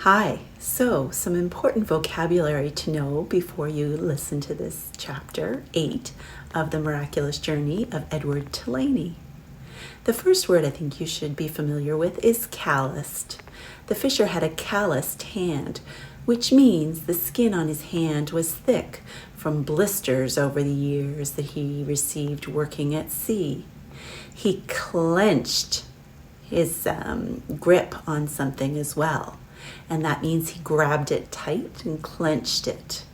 Hi, so some important vocabulary to know before you listen to this chapter 8 of the Miraculous Journey of Edward Tulane. The first word I think you should be familiar with is calloused. The fisher had a calloused hand, which means the skin on his hand was thick from blisters over the years that he received working at sea. He clenched his grip on something as well. And that means he grabbed it tight and clenched it.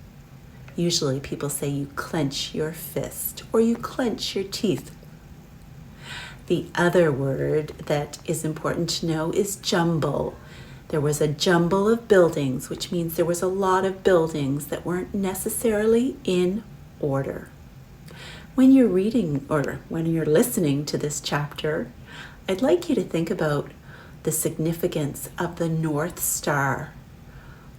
Usually people say you clench your fist or you clench your teeth. The other word that is important to know is jumble. There was a jumble of buildings, which means there was a lot of buildings that weren't necessarily in order. When you're reading or when you're listening to this chapter, I'd like you to think about the significance of the North Star.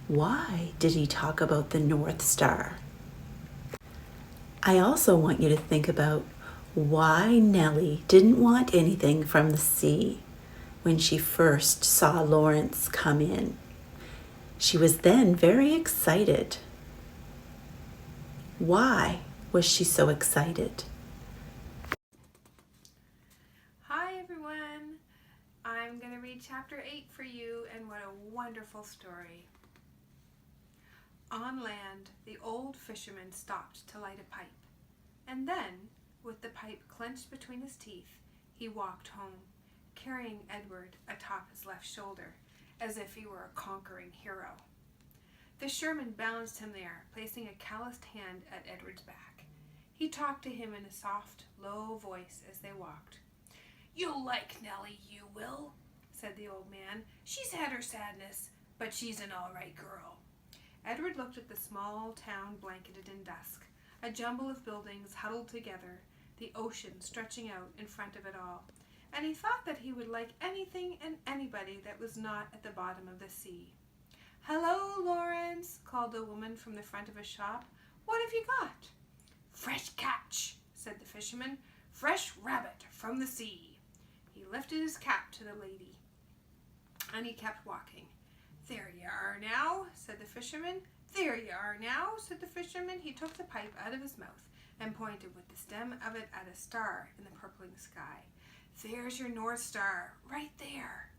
Why did he talk about the North Star? I also want you to think about why Nellie didn't want anything from the sea when she first saw Lawrence come in. She was then very excited. Why was she so excited? I'm going to read chapter 8 for you, and what a wonderful story. On land, the old fisherman stopped to light a pipe, and then, with the pipe clenched between his teeth, he walked home, carrying Edward atop his left shoulder, as if he were a conquering hero. The Sherman balanced him there, placing a calloused hand at Edward's back. He talked to him in a soft, low voice as they walked. "You'll like Nellie, you will," said the old man. "She's had her sadness, but she's an all right girl." Edward looked at the small town blanketed in dusk, a jumble of buildings huddled together, the ocean stretching out in front of it all, and he thought that he would like anything and anybody that was not at the bottom of the sea. "Hello, Lawrence," called a woman from the front of a shop. "What have you got?" "Fresh catch," said the fisherman. "Fresh rabbit from the sea." He lifted his cap to the lady, and he kept walking. "There you are now," said the fisherman. "There you are now," said the fisherman. He took the pipe out of his mouth and pointed with the stem of it at a star in the purpling sky. "There's your North Star, right there.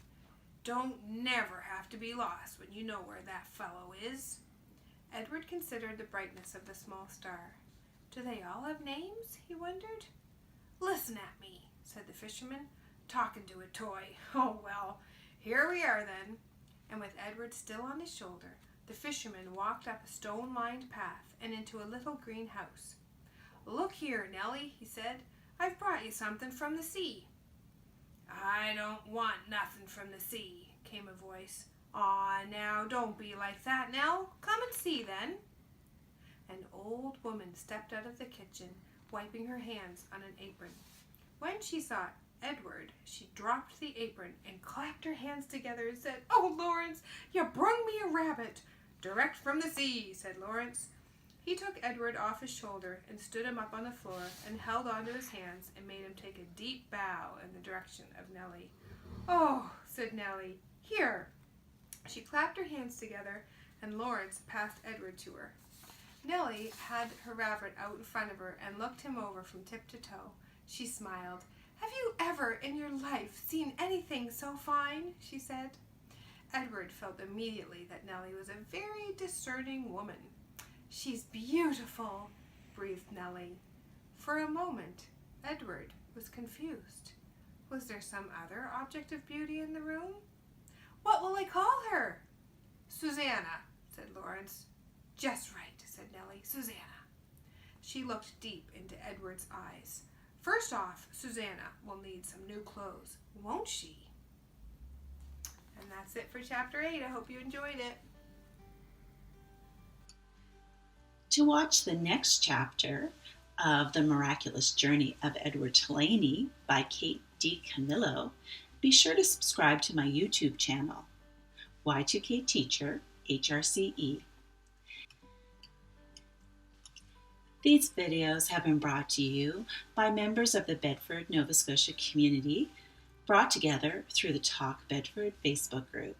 Don't never have to be lost when you know where that fellow is." Edward considered the brightness of the small star. "Do they all have names?" he wondered. "Listen at me," said the fisherman. "Talking to a toy. Oh, well, here we are then." And with Edward still on his shoulder, the fisherman walked up a stone-lined path and into a little green house. "Look here, Nellie," he said. "I've brought you something from the sea." "I don't want nothing from the sea," came a voice. "Aw, now, don't be like that, Nell. Come and see, then." An old woman stepped out of the kitchen, wiping her hands on an apron. When she saw Edward, she dropped the apron and clapped her hands together and said, "Oh, Lawrence, you brung me a rabbit." "Direct from the sea," said Lawrence. He took Edward off his shoulder and stood him up on the floor and held onto his hands and made him take a deep bow in the direction of Nellie. "Oh," said Nellie, "here." She clapped her hands together, and Lawrence passed Edward to her. Nellie had her rabbit out in front of her and looked him over from tip to toe. She smiled. "Have you ever in your life seen anything so fine?" she said. Edward felt immediately that Nellie was a very discerning woman. "She's beautiful," breathed Nellie. For a moment, Edward was confused. Was there some other object of beauty in the room? "What will I call her?" "Susanna," said Lawrence. "Just right," said Nellie. "Susanna." She looked deep into Edward's eyes. "First off, Susanna will need some new clothes, won't she?" And that's it for chapter 8. I hope you enjoyed it. To watch the next chapter of The Miraculous Journey of Edward Tulane by Kate DiCamillo, be sure to subscribe to my YouTube channel, Y2K Teacher, HRCE. These videos have been brought to you by members of the Bedford, Nova Scotia community, brought together through the Talk Bedford Facebook group.